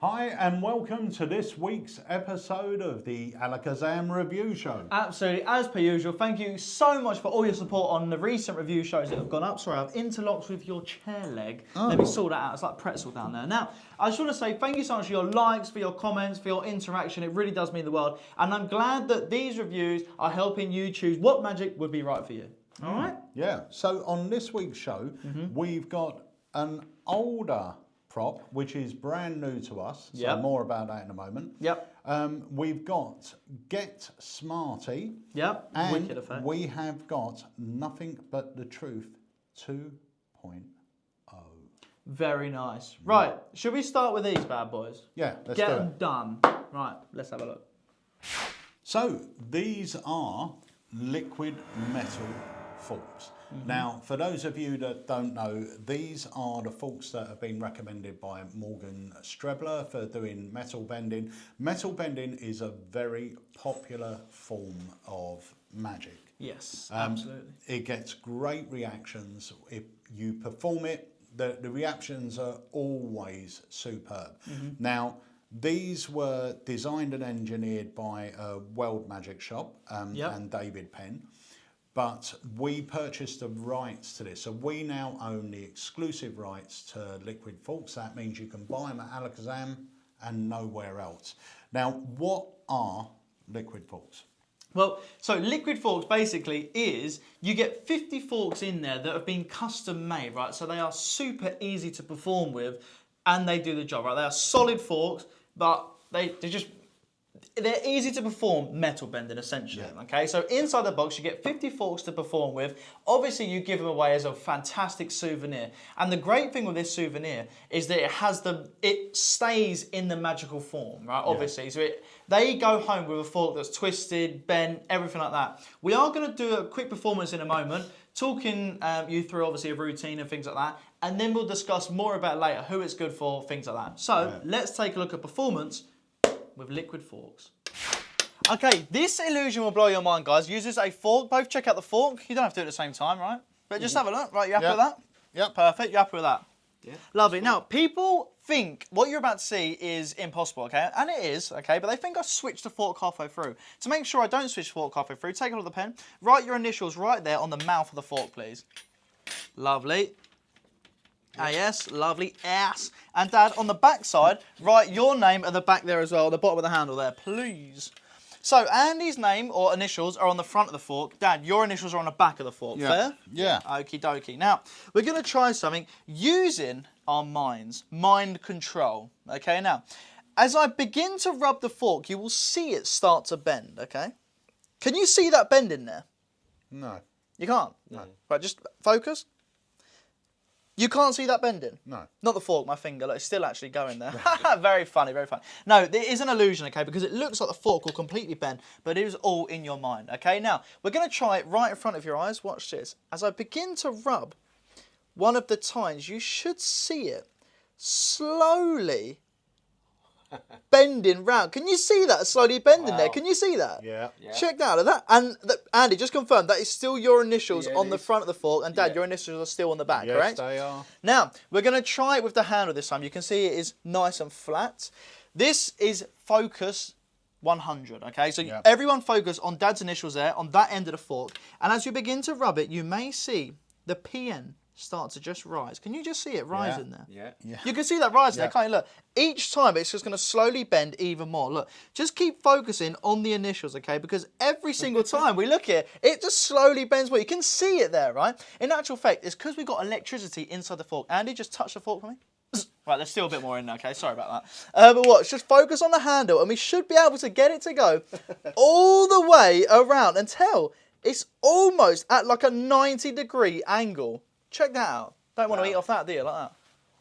Hi and welcome to this week's episode of the Alakazam Review Show. Absolutely, as per usual, thank you so much for all your support on the recent review shows that have gone up. Sorry, I've interlocked with your chair leg. Let me sort that out, it's like pretzel down there. Now, I just want to say thank you so much for your likes, for your comments, for your interaction. It really does mean the world. And I'm glad that these reviews are helping you choose what magic would be right for you. All right? Yeah, so on this week's show, we've got an older prop, which is brand new to us, so more about that in a moment. We've got Get Smarty, and wicked effect. we have got Nothing But the Truth 2.0. Very nice. Right, should we start with these bad boys? Yeah, let's Get do them it. done. Right, let's have a look. So these are liquid metal forks. Now, for those of you that don't know, these are the forks that have been recommended by Morgan Strebler for doing metal bending. Metal bending is a very popular form of magic. Yes, absolutely. It gets great reactions. If you perform it, the reactions are always superb. Now, these were designed and engineered by a World Magic Shop and David Penn. But we purchased the rights to this. So we now own the exclusive rights to liquid forks. That means you can buy them at Alakazam and nowhere else. Now, what are liquid forks? Well, so liquid forks basically is you get 50 forks in there that have been custom made, right? So they are super easy to perform with and they do the job, right? They are solid forks, but they're easy to perform metal bending essentially, okay? So inside the box you get 50 forks to perform with. Obviously you give them away as a fantastic souvenir. And the great thing with this souvenir is that it stays in the magical form, right? Obviously, so they go home with a fork that's twisted, bent, everything like that. We are gonna do a quick performance in a moment, talking you through obviously a routine and things like that. And then we'll discuss more about it later, who it's good for, things like that. So let's take a look at performance with liquid forks. Okay, this illusion will blow your mind, guys. Uses a fork. Both check out the fork. You don't have to do it at the same time, right? But just have a look. Right, you happy with that? Yep. Perfect. You happy with that? Yeah. Lovely. Now, people think what you're about to see is impossible, okay? And it is, okay? But they think I switched the fork halfway through. To make sure I don't switch the fork halfway through, take a look at the pen. Write your initials right there on the mouth of the fork, please. Lovely. A-S, lovely, ass. And Dad, on the back side, write your name at the back there as well, at the bottom of the handle there, please. So Andy's name or initials are on the front of the fork. Dad, your initials are on the back of the fork. Fair? Yeah. Okie dokie. Now, we're going to try something using our minds, mind control. Okay, now, as I begin to rub the fork, you will see it start to bend, okay? Can you see that bend in there? No. You can't? No. Right, just focus. You can't see that bending? No. Not the fork, my finger. Look, it's still actually going there. Very funny, very funny. No, it is an illusion, okay, because it looks like the fork will completely bend, but it is all in your mind, okay? Now, we're going to try it right in front of your eyes. Watch this. As I begin to rub one of the tines, you should see it slowly bending round. Can you see that slowly bending there? Can you see that? Yeah. Check that. And Andy, just confirm that is still your initials on the front of the fork, and Dad, your initials are still on the back, correct? Yes, they are. Now, we're going to try it with the handle this time. You can see it is nice and flat. This is focus 100, okay? So everyone focus on Dad's initials there, on that end of the fork. And as you begin to rub it, you may see the PN start to just rise. Can you just see it rising there? Yeah. You can see that rising there, can't you? Look, each time it's just going to slowly bend even more. Look, just keep focusing on the initials, okay? Because every single time we look at it, it just slowly bends more. You can see it there, right? In actual fact, it's because we've got electricity inside the fork. Andy, just touch the fork for me. Right, there's still a bit more in there, okay? Sorry about that. But watch, just focus on the handle and we should be able to get it to go all the way around until it's almost at like a 90-degree angle. Check that out. Don't want to eat off that, do you? Like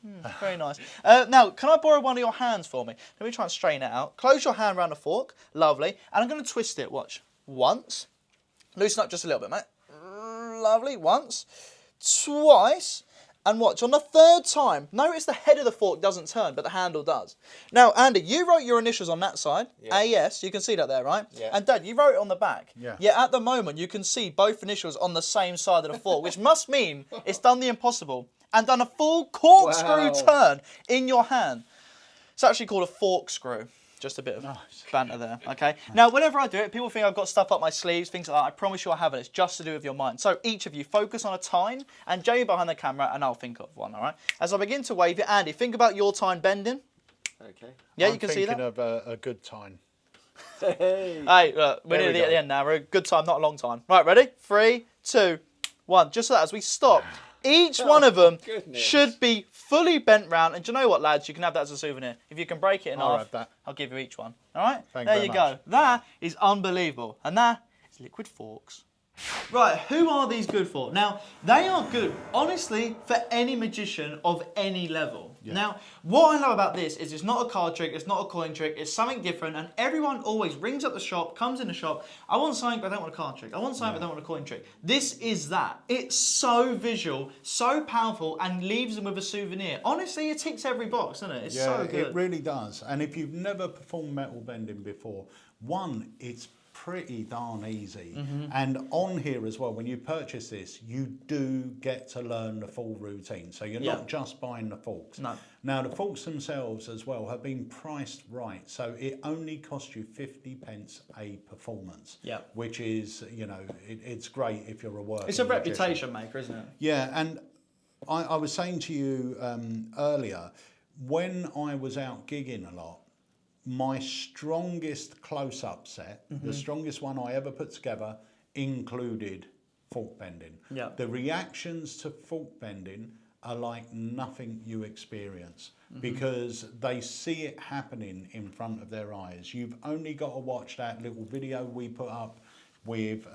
that. Very nice. Now, can I borrow one of your hands for me? Let me try and straighten it out. Close your hand around the fork. Lovely. And I'm going to twist it. Watch. Once. Loosen up just a little bit, mate. Lovely. Once. Twice. And watch, on the third time, notice the head of the fork doesn't turn, but the handle does. Now, Andy, you wrote your initials on that side, AS, you can see that there, right? Yeah. And Dad, you wrote it on the back. Yeah. Yet at the moment, you can see both initials on the same side of the fork, which must mean it's done the impossible and done a full corkscrew turn in your hand. It's actually called a fork screw. Just a bit of banter there, okay? Now, whenever I do it, people think I've got stuff up my sleeves, things like that. I promise you I haven't. It's just to do with your mind. So each of you focus on a tine, and Jamie behind the camera, and I'll think of one, all right? As I begin to wave it, Andy, think about your tine bending. Okay. Yeah, you can see that? I'm thinking of a good time. Hey, look, we're nearly at the end now. We're a good time, not a long time. Right, ready? 3, 2, 1. Just so that, as we stop, each one of them should be fully bent round. And do you know what, lads? You can have that as a souvenir. If you can break it in half, I'll give you each one. All right? There you go. That is unbelievable. And that is liquid forks. Right, who are these good for? Now, they are good, honestly, for any magician of any level. Yeah. Now, what I love about this is it's not a card trick, it's not a coin trick, it's something different, and everyone always rings up the shop, comes in the shop, I want something but I don't want a card trick, I want something but I don't want a coin trick. This is that. It's so visual, so powerful, and leaves them with a souvenir. Honestly, it ticks every box, doesn't it? It's so good. It really does. And if you've never performed metal bending before, one, it's pretty darn easy. And on here as well, when you purchase this, you do get to learn the full routine. So you're not just buying the forks. No. Now the forks themselves as well have been priced right. So it only costs you 50p a performance. Yeah. Which is, you know, it's great if you're a working It's a magician. reputation maker, isn't it? Yeah, and I was saying to you earlier, when I was out gigging a lot, my strongest close-up set, the strongest one I ever put together, included fork bending. Yeah. The reactions to fork bending are like nothing you experience because they see it happening in front of their eyes. You've only got to watch that little video we put up with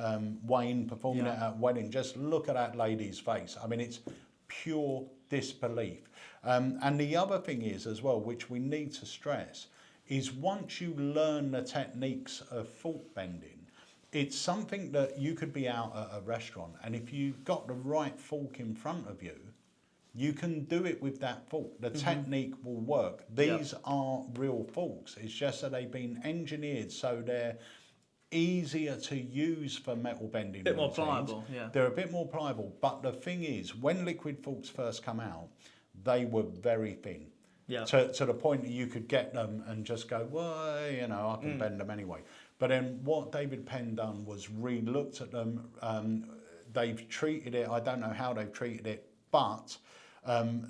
Wayne performing it at wedding. Just look at that lady's face. I mean, it's pure disbelief. And the other thing is as well, which we need to stress, is once you learn the techniques of fork bending, it's something that you could be out at a restaurant, and if you've got the right fork in front of you, you can do it with that fork. The technique will work. These are real forks. It's just that they've been engineered so they're easier to use for metal bending. A bit more pliable, yeah. They're a bit more pliable, but the thing is, when liquid forks first come out, they were very thin. Yeah. To the point that you could get them and just go, well, you know, I can bend them anyway. But then what David Penn done was re-looked at them. They've treated it, I don't know how they've treated it, but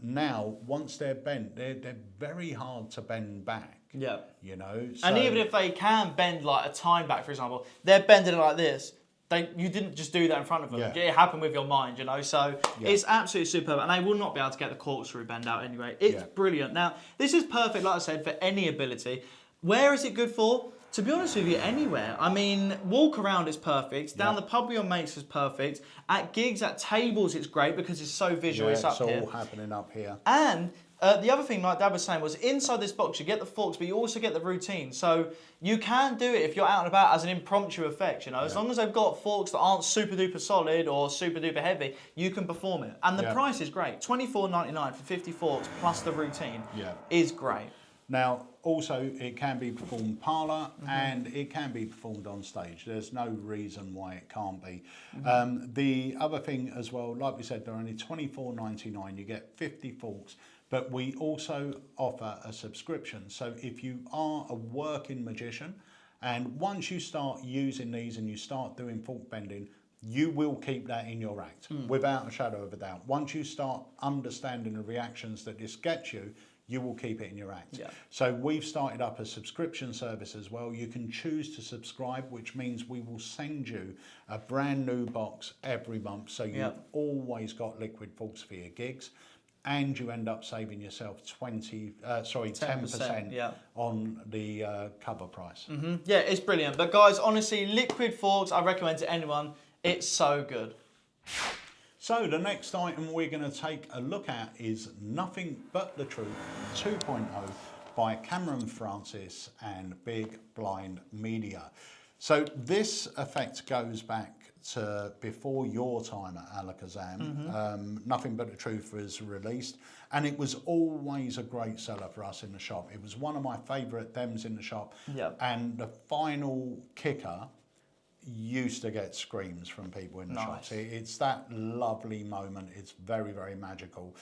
now, once they're bent, they're very hard to bend back. Yeah. You know? So, and even if they can bend like a time back, for example, they're bending it like this. You didn't just do that in front of them. It happened with your mind, you know. So it's absolutely superb, and they will not be able to get the corkscrew bend out anyway. It's brilliant. Now, this is perfect, like I said, for any ability. Where is it good for? To be honest with you, anywhere. I mean, walk around is perfect. Down the pub with your mates is perfect. At gigs, at tables, it's great because it's so visual. It's up here. It's all happening up here. And the other thing, like Dad was saying, was inside this box you get the forks, but you also get the routine. So you can do it if you're out and about as an impromptu effect, you know. As long as they've got forks that aren't super duper solid or super duper heavy, you can perform it. And the price is great. $24.99 for 50 forks plus the routine is great. Now, also, it can be performed parlour and it can be performed on stage. There's no reason why it can't be. The other thing as well, like we said, they're only $24.99. You get 50 forks, but we also offer a subscription. So if you are a working magician, and once you start using these and you start doing fork bending, you will keep that in your act, without a shadow of a doubt. Once you start understanding the reactions that this gets you, you will keep it in your act. So we've started up a subscription service as well. You can choose to subscribe, which means we will send you a brand new box every month. So you've always got liquid forks for your gigs, and you end up saving yourself 10% on the cover price. Yeah, it's brilliant. But guys, honestly, liquid forks, I recommend to anyone. It's so good. So the next item we're going to take a look at is Nothing But the Truth 2.0 by Cameron Francis and Big Blind Media. So this effect goes back to before your time at Alakazam. Nothing But the Truth was released, and it was always a great seller for us in the shop. It was one of my favourite thems in the shop. And the final kicker, used to get screams from people in the Nice. shops. It's that lovely moment. It's very, very magical.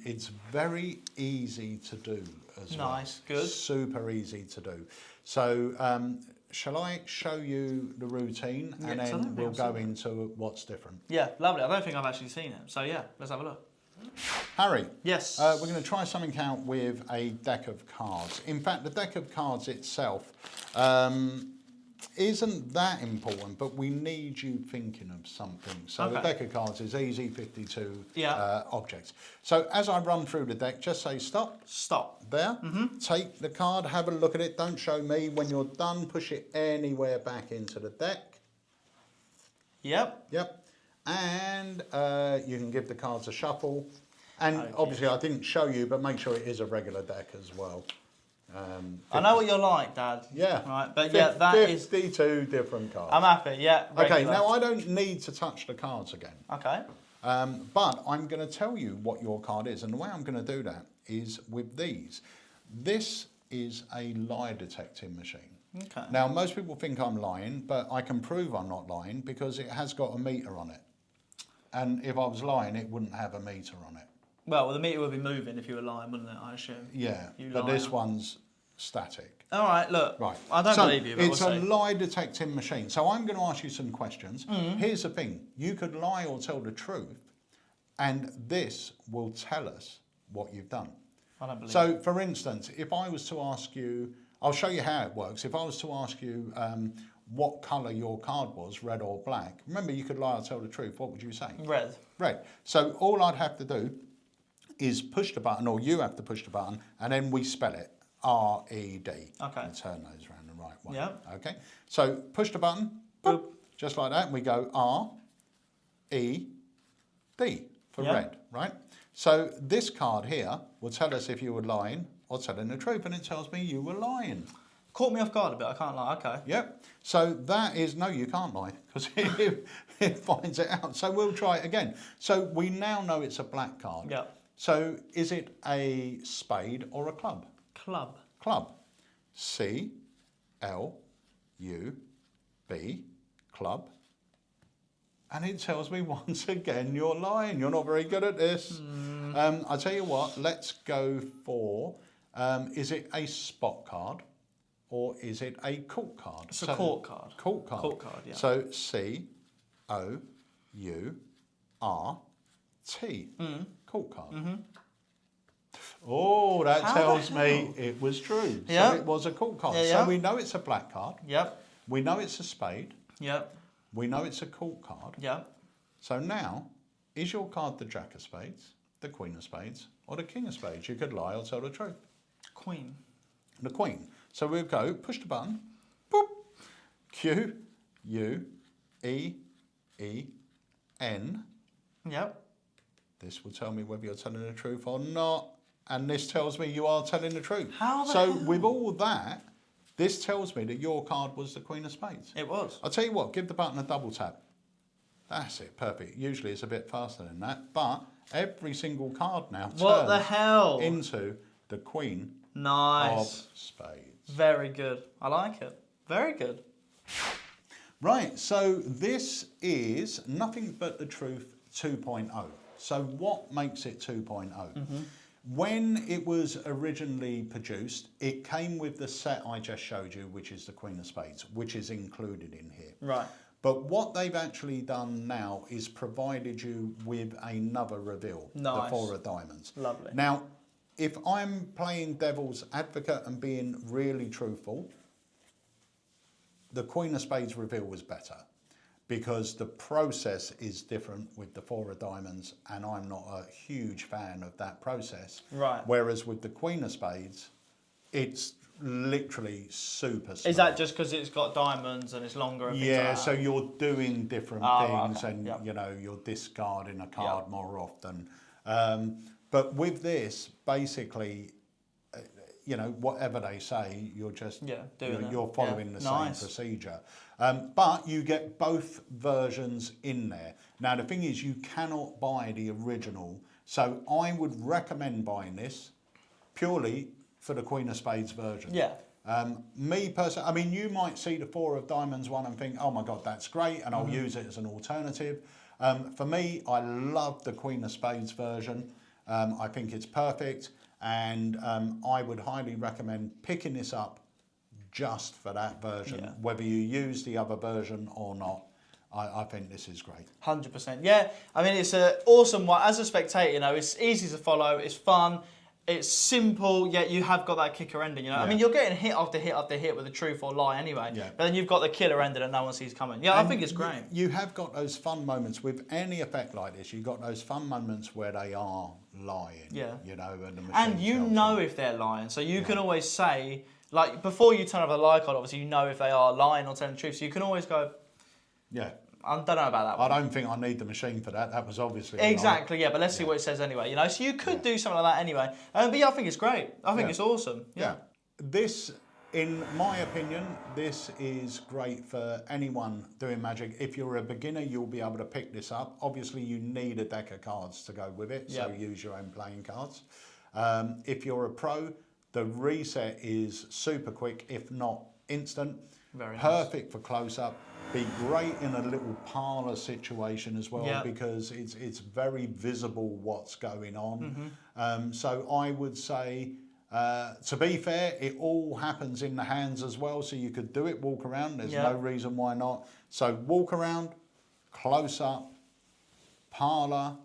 It's very easy to do as well. Nice, good. Super easy to do. So shall I show you the routine Yeah, and 'cause I don't then think we'll I've go seen into what's different? Yeah, lovely. I don't think I've actually seen it. So yeah, let's have a look. Harry, Yes. we're going to try something out with a deck of cards. In fact, the deck of cards itself isn't that important, but we need you thinking of something. So the deck of cards is easy, 52 objects. So as I run through the deck, just say stop. Stop. There. Take the card, have a look at it. Don't show me. When you're done, push it anywhere back into the deck. Yep. Yep. And you can give the cards a shuffle. And Okay. obviously I didn't show you, but make sure it is a regular deck as well. I know what you're like, Dad. Yeah. Right, but yeah, that is... 52 different cards. I'm happy, yeah. Regular. Okay, now I don't need to touch the cards again. Okay. But I'm going to tell you what your card is. And the way I'm going to do that is with these. This is a lie detecting machine. Okay. Now, most people think I'm lying, but I can prove I'm not lying because it has got a meter on it. And if I was lying, it wouldn't have a meter on it. Well, the meter would be moving if you were lying, wouldn't it, I assume? Yeah, You but liar. this one's static. All right, look. Right. I don't So believe you, but it's we'll a see. lie detecting machine. So I'm going to ask you some questions. Here's the thing. You could lie or tell the truth, and this will tell us what you've done. I don't believe So, for instance, if I was to ask you, I'll show you how it works. If I was to ask you what colour your card was, red or black, remember you could lie or tell the truth. What would you say? Red. Red. So all I'd have to do is push the button, or you have to push the button, and then we spell it, R-E-D. Okay. And turn those around the right way. Yeah. Okay. So push the button, boop, just like that, and we go R-E-D for Yeah. red, right? So this card here will tell us if you were lying or telling the truth, and it tells me you were lying. Caught me off guard a bit, I can't lie, okay. Yep. So that is, no, you can't lie, because it finds it out. So we'll try it again. So we now know it's a black card. Yep. So is it a spade or a club? Club. Club. C-L-U-B, club. And it tells me once again you're lying. You're not very good at this. I tell you what, let's go for, is it a spot card or is it a court card? It's a court card. Court card. Court card, yeah. So C-O-U-R-T. Court card. Oh, that How tells the me hell? it was true. Yeah. So it was a court card. Yeah, yeah. So we know it's a black card. Yep. We know it's a spade. Yep. We know it's a court card. Yep. So now, is your card the jack of spades, the queen of spades, or the king of spades? You could lie or tell the truth. Queen. The queen. So we'll go, push the button, boop, Q-U-E-E-N. Yep. This will tell me whether you're telling the truth or not, and this tells me you are telling the truth. How the So hell? with all that, this tells me that your card was the queen of spades. It was. I'll tell you what, give the button a double tap. That's it, perfect. Usually it's a bit faster than that, but every single card now What the turns hell? into the queen Nice. of spades. Very good. I like it. Very good. Right, so this is Nothing But the Truth 2.0. So what makes it 2.0? When it was originally produced, it came with the set I just showed you, which is the Queen of Spades, which is included in here. Right. But what they've actually done now is provided you with another reveal, the Nice. Four of Diamonds. Lovely. Now, if I'm playing devil's advocate and being really truthful, the Queen of Spades reveal was better because the process is different with the Four of Diamonds, and I'm not a huge fan of that process. Right. Whereas with the Queen of Spades, it's literally super slow. Is that just because it's got diamonds and it's longer and things Yeah, like so that? you're doing different Oh, things, okay. and Yep. you know you're discarding a card Yep. more often. But with this, basically, you know, whatever they say, you're just doing it. you're following Yeah. the Nice. same procedure. But you get both versions in there. Now the thing is, you cannot buy the original, so I would recommend buying this purely for the Queen of Spades version. Yeah. Me personally, I mean, you might see the 4 of diamonds one and think, oh my God, that's great, and I'll use it as an alternative. For me, I love the Queen of Spades version. I think it's perfect, and I would highly recommend picking this up just for that version, whether you use the other version or not. I think this is great. 100%. Yeah, I mean, it's an awesome one. As a spectator, you know, it's easy to follow, it's fun, it's simple, yet you have got that kicker ending, you know. I mean, you're getting hit after hit after hit with a truth or lie anyway, but then you've got the killer ending that no one sees coming. Yeah, and I think it's great. You have got those fun moments with any effect like this. You've got those fun moments where they are lying, you know, and the machine and you know if they're lying, so you can always say, like, before you turn over the lie card, obviously you know if they are lying or telling the truth, so you can always go, I don't know about that one. I don't think I need the machine for that. That was obviously exactly, but let's see what it says anyway. You know, so you could do something like that anyway. But yeah, I think it's great. I think it's awesome. Yeah. This, in my opinion, this is great for anyone doing magic. If you're a beginner, you'll be able to pick this up. Obviously, you need a deck of cards to go with it, so use your own playing cards. If you're a pro, the reset is super quick, if not instant. Very perfect for close-up. Be great in a little parlour situation as well, because it's very visible what's going on. So I would say, to be fair, it all happens in the hands as well, so you could do it walk around. There's no reason why not. So walk around, close up, parlour,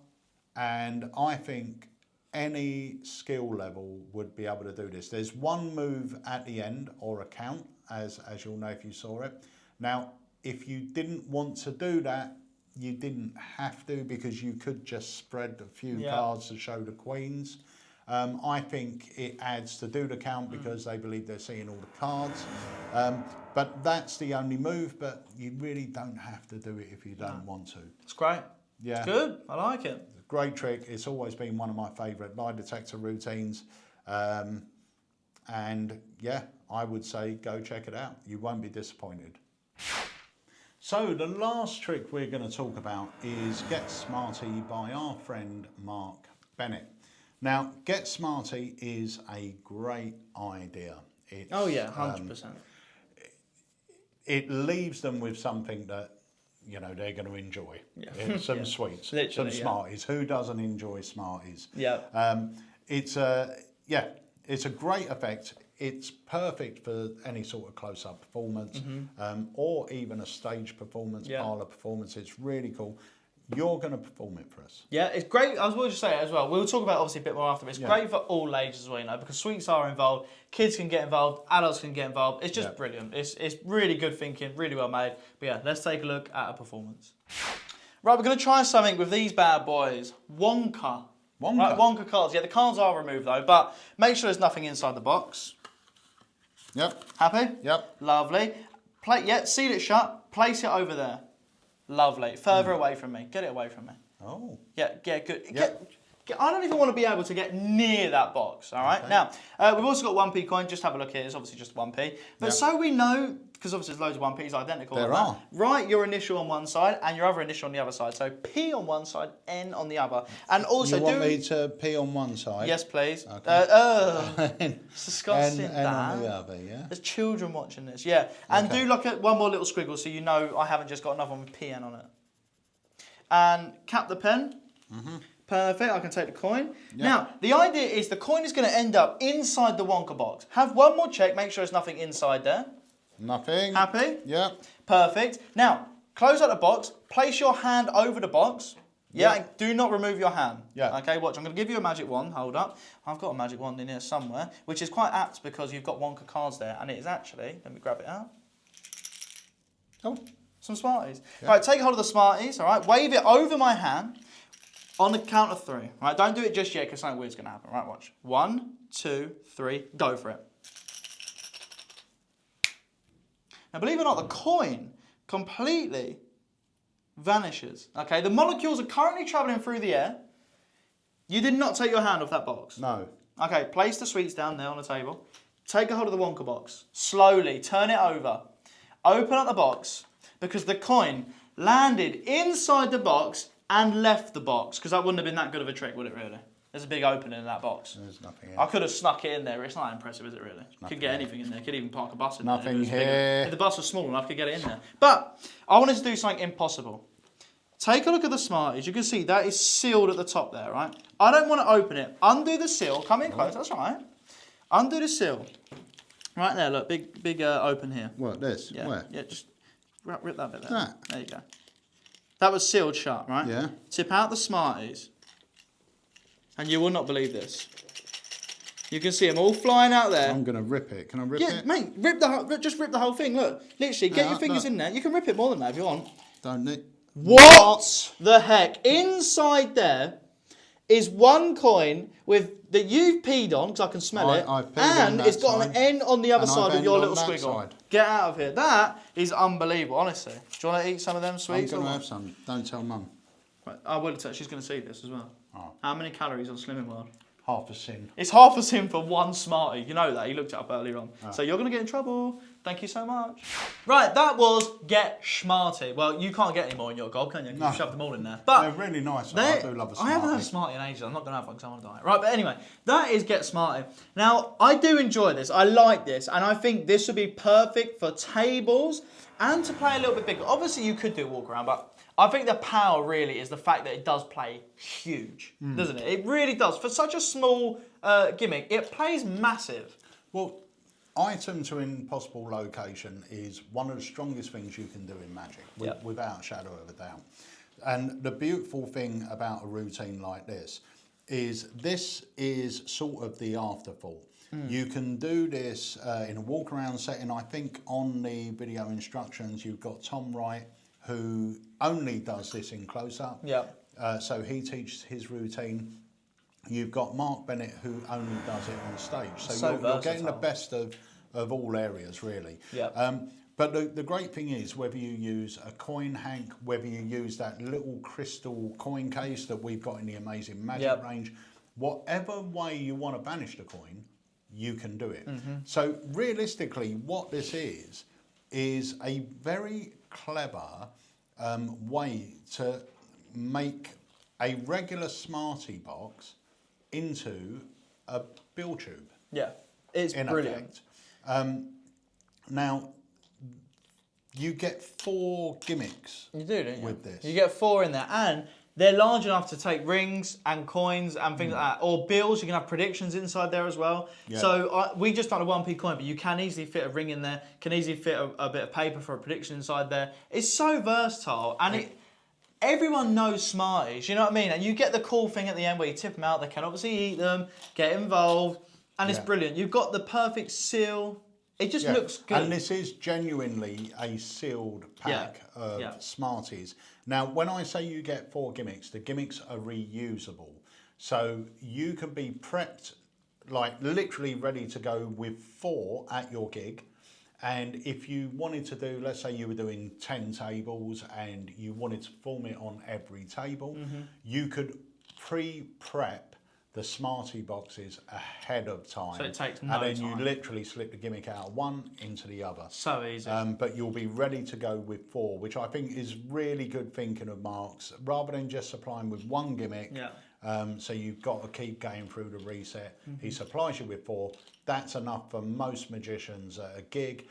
and I think any skill level would be able to do this. There's one move at the end, or a count, as you'll know if you saw it. Now, if you didn't want to do that, you didn't have to, because you could just spread a few cards to show the queens. I think it adds to do the count because they believe they're seeing all the cards. But that's the only move, but you really don't have to do it if you don't want to. It's great. Yeah. It's good. I like it. It's a great trick. It's always been one of my favourite lie detector routines. And yeah, I would say go check it out. You won't be disappointed. So the last trick we're going to talk about is Get Smarty by our friend Mark Bennett. Now, Get Smarty is a great idea. It's, 100%. It leaves them with something that, you know, they're going to enjoy. It's some sweets, some Smarties. Who doesn't enjoy Smarties? It's a great effect. It's perfect for any sort of close-up performance, or even a stage performance, parlour performance. It's really cool. You're going to perform it for us. Yeah, it's great. I was going to say it as well. We'll talk about obviously a bit more after, but it's great for all ages as well, you know, because sweets are involved, kids can get involved, adults can get involved. It's just brilliant. It's really good thinking, really well made. But yeah, let's take a look at a performance. Right, we're going to try something with these bad boys. Wonka. Right, Wonka cards. Yeah, the cards are removed though, but make sure there's nothing inside the box. Happy? Lovely. Seal it shut. Place it over there. Lovely. Further away from me. Get it away from me. Oh. Yeah, good. I don't even want to be able to get near that box, all right? Okay. Now, we've also got 1p coin. Just have a look here. It's obviously just 1p. But so we know, because obviously there's loads of 1p's identical. There are. Write your initial on one side and your other initial on the other side. So P on one side, N on the other. And also you want me to P on one side? Yes, please. Okay. It's disgusting, and on the other, There's children watching this, And do like one more little squiggle so you know I haven't just got another one with PN on it. And cap the pen. Perfect, I can take the coin. Now, the idea is the coin is going to end up inside the Wonka box. Have one more check, make sure there's nothing inside there. Nothing. Happy? Yeah. Perfect. Now, close out the box, place your hand over the box. And do not remove your hand. Okay, watch, I'm going to give you a magic wand, hold up. I've got a magic wand in here somewhere, which is quite apt because you've got Wonka cards there, and it is actually, let me grab it out. Oh, some Smarties. Right, take hold of the Smarties, all right, wave it over my hand. On the count of 3, right? Don't do it just yet because something weird's going to happen. Right, watch. 1, 2, 3, go for it. Now, believe it or not, the coin completely vanishes. Okay, the molecules are currently travelling through the air. You did not take your hand off that box. No. Okay, place the sweets down there on the table. Take a hold of the Wonka box. Slowly, turn it over. Open up the box because the coin landed inside the box and left the box, because that wouldn't have been that good of a trick, would it really? There's a big opening in that box. There's nothing here. I could have snuck it in there. It's not impressive, is it really? Could get anything in there. Could even park a bus in nothing there. here. If the bus was small enough, I could get it in there. But I wanted to do something impossible. Take a look at the Smarties. You can see that is sealed at the top there, right? I don't want to open it. Undo the seal. Come in close. That's all right. Undo the seal. Right there, look. Big open here. What, this? Yeah. Where? Yeah, just rip that bit there. That? There you go. That was sealed shut, right? Yeah. Tip out the Smarties. And you will not believe this. You can see them all flying out there. I'm going to rip it. Can I rip Yeah, it? mate, just rip the whole thing. Look, literally, get your fingers in there. You can rip it more than that if you want. Don't need... What the heck? Inside there is one coin that you've peed on, because I can smell it, I've peed and on that it's got an side, end on the other and side I've with your end little on that squiggle. side. Get out of here. That is unbelievable, honestly. Do you want to eat some of them sweets? I'm going to have some. Don't tell Mum. Right, I will tell. She's going to see this as well. Oh. How many calories on Slimming World? Half a sin. It's half a sin for one Smartie. You know that. He looked it up earlier on. Oh. So you're going to get in trouble. Thank you so much. Right, that was Get Smarty. Well, you can't get any more in your gob, can you? No. You've shoved them all in there. But they're really nice. I do love a Smartie. I haven't had a Smartie in ages. I'm not going to have one because I want to die. Right, but anyway, that is Get Smarty. Now, I do enjoy this. I like this. And I think this would be perfect for tables and to play a little bit bigger. Obviously, you could do walk around, but I think the power really is the fact that it does play huge, doesn't it? It really does. For such a small gimmick, it plays massive. Well, item to impossible location is one of the strongest things you can do in Magic, without a shadow of a doubt. And the beautiful thing about a routine like this is sort of the afterthought. You can do this in a walk around setting. I think on the video instructions you've got Tom Wright, who only does this in close-up. Yeah. So he teaches his routine. You've got Mark Bennett, who only does it on stage. So you're getting the best of all areas, really. Yeah. But the great thing is, whether you use a coin hank, whether you use that little crystal coin case that we've got in the Amazing Magic range, whatever way you want to banish the coin, you can do it. So realistically, what this is a very clever way to make a regular Smarty box into a bill tube. Yeah, it's brilliant. Now, you get 4 gimmicks You do, don't you? with this. You get 4 in there, and they're large enough to take rings and coins and things like that, or bills. You can have predictions inside there as well. Yeah. So we just done a 1p coin, but you can easily fit a ring in there, can easily fit a bit of paper for a prediction inside there. It's so versatile, and everyone knows Smarties, you know what I mean? And you get the cool thing at the end where you tip them out, they can obviously eat them, get involved, and it's brilliant. You've got the perfect seal. It just looks good. And this is genuinely a sealed pack of Smarties. Now, when I say you get 4 gimmicks, the gimmicks are reusable. So you can be prepped, like literally ready to go with 4 at your gig. And if you wanted to do, let's say you were doing 10 tables and you wanted to form it on every table, you could pre-prep the Smarty boxes ahead of time. So it takes no time. And then you literally slip the gimmick out of one into the other. So easy. But you'll be ready to go with 4, which I think is really good thinking of Mark's. Rather than just supplying with 1 gimmick, so you've got to keep going through the reset. He supplies you with 4. That's enough for most magicians at a gig.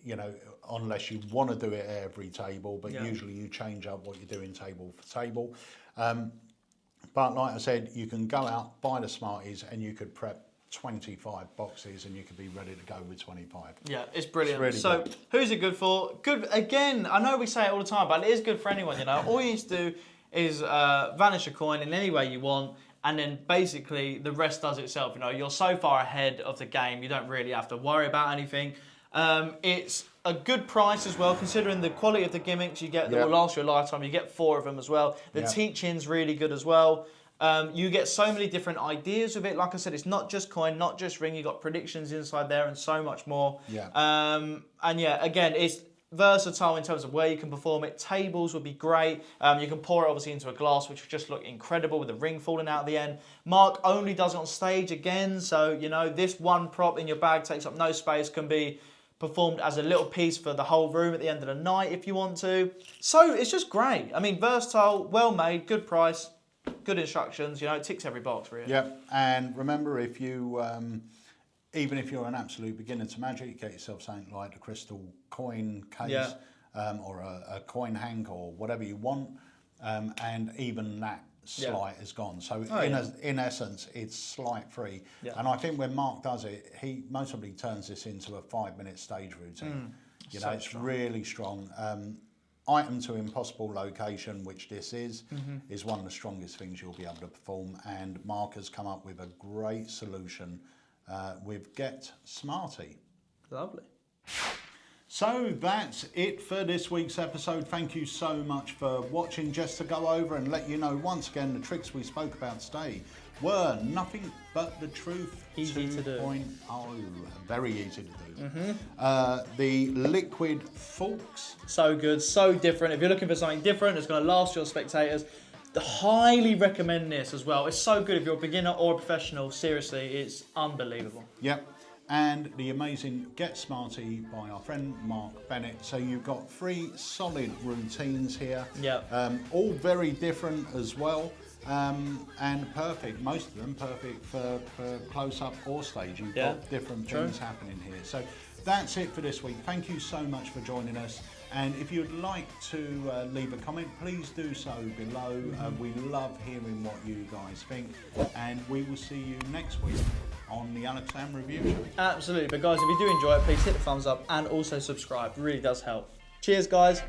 You know, unless you want to do it at every table, but usually you change up what you're doing table for table. But like I said, you can go out, buy the Smarties, and you could prep 25 boxes and you could be ready to go with 25. Yeah, it's brilliant. It's really good. Who's it good for? Good, again, I know we say it all the time, but it is good for anyone, you know. All you need to do is vanish a coin in any way you want, and then basically the rest does itself. You know, you're so far ahead of the game, you don't really have to worry about anything. It's a good price as well, considering the quality of the gimmicks you get that will last you a lifetime. You get 4 of them as well. The teaching's really good as well. You get so many different ideas of it. Like I said, it's not just coin, not just ring. You've got predictions inside there and so much more. And yeah, again, it's versatile in terms of where you can perform it. Tables would be great. You can pour it obviously into a glass, which would just look incredible with the ring falling out at the end. Mark only does it on stage again. So, you know, this one prop in your bag takes up no space, can be performed as a little piece for the whole room at the end of the night if you want to. So it's just great. I mean, versatile, well made, good price. good instructions, you know, it ticks every box really. Yep, and remember, if you, even if you're an absolute beginner to Magic, get yourself something like a crystal coin case or a coin hank or whatever you want, and even that slight is gone. So in essence, it's slight free. And I think when Mark does it, he mostly turns this into a 5-minute stage routine. You know, it's really strong. Item to impossible location, which this is one of the strongest things you'll be able to perform. And Mark has come up with a great solution with Get Smarty. Lovely. So that's it for this week's episode. Thank you so much for watching. Just to go over and let you know once again, the tricks we spoke about today were nothing but the truth. Easy to do. 2.0. Very easy to do. The liquid forks. So good, so different. If you're looking for something different that's going to last your spectators, highly recommend this as well. It's so good if you're a beginner or a professional. Seriously, it's unbelievable. Yep. And the amazing Get Smarty by our friend Mark Bennett. So you've got 3 solid routines here. Yep. All very different as well. And perfect, most of them perfect for close-up or stage. You've got different things happening here. So that's it for this week. Thank you so much for joining us. And if you'd like to leave a comment, please do so below. We love hearing what you guys think. And we will see you next week on the Alakazam Review Show. Absolutely. But guys, if you do enjoy it, please hit the thumbs up and also subscribe. It really does help. Cheers, guys.